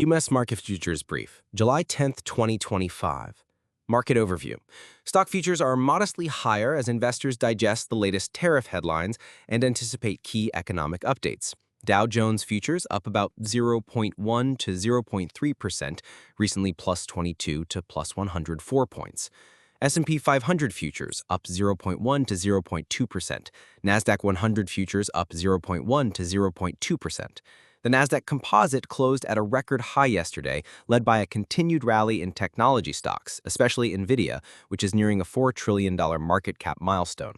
U.S. Market Futures Brief, July 10th, 2025. Market Overview. Stock futures are modestly higher as investors digest the latest tariff headlines and anticipate key economic updates. Dow Jones futures up about 0.1 to 0.3%, recently plus 22 to plus 104 points. S&P 500 futures up 0.1 to 0.2%. Nasdaq 100 futures up 0.1 to 0.2%. The Nasdaq Composite closed at a record high yesterday, led by a continued rally in technology stocks, especially Nvidia, which is nearing a $4 trillion market cap milestone.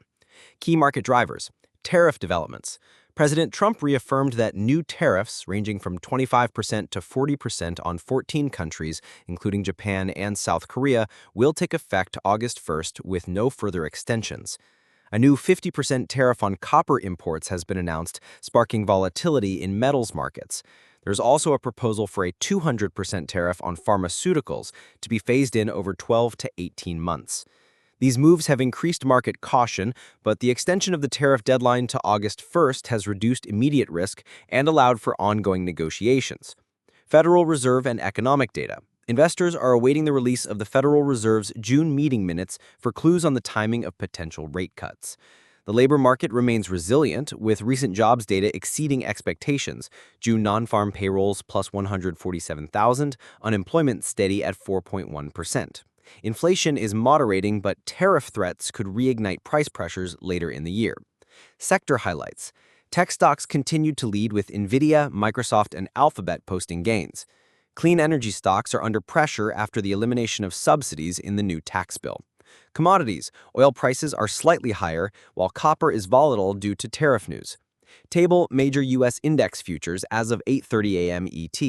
Key market drivers. Tariff developments. President Trump reaffirmed that new tariffs, ranging from 25% to 40% on 14 countries, including Japan and South Korea, will take effect August 1st with no further extensions. A new 50% tariff on copper imports has been announced, sparking volatility in metals markets. There's also a proposal for a 200% tariff on pharmaceuticals to be phased in over 12 to 18 months. These moves have increased market caution, but the extension of the tariff deadline to August 1st has reduced immediate risk and allowed for ongoing negotiations. Federal Reserve and economic data. Investors are awaiting the release of the Federal Reserve's June meeting minutes for clues on the timing of potential rate cuts. The labor market remains resilient, with recent jobs data exceeding expectations. June non-farm payrolls plus 147,000, unemployment steady at 4.1%. Inflation is moderating, but tariff threats could reignite price pressures later in the year. Sector highlights. Tech stocks continued to lead with Nvidia, Microsoft, and Alphabet posting gains. Clean energy stocks are under pressure after the elimination of subsidies in the new tax bill. Commodities. Oil prices are slightly higher, while copper is volatile due to tariff news. Table major U.S. index futures as of 8:30 a.m. ET.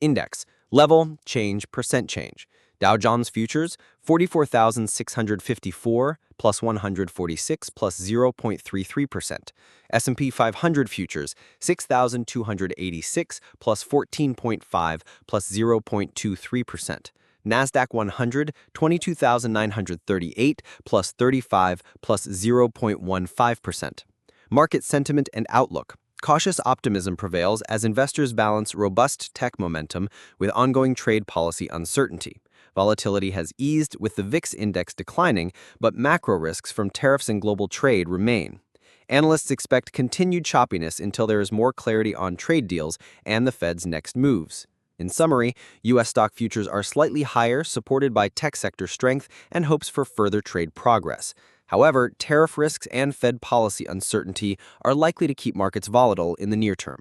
Index. Level, change, percent change. Dow Jones futures, 44,654, plus 146, plus 0.33%. S&P 500 futures, 6,286, plus 14.5, plus 0.23%. Nasdaq 100, 22,938, plus 35, plus 0.15%. Market sentiment and outlook. Cautious optimism prevails as investors balance robust tech momentum with ongoing trade policy uncertainty. Volatility has eased with the VIX index declining, but macro risks from tariffs and global trade remain. Analysts expect continued choppiness until there is more clarity on trade deals and the Fed's next moves. In summary, U.S. stock futures are slightly higher, supported by tech sector strength and hopes for further trade progress. However, tariff risks and Fed policy uncertainty are likely to keep markets volatile in the near term.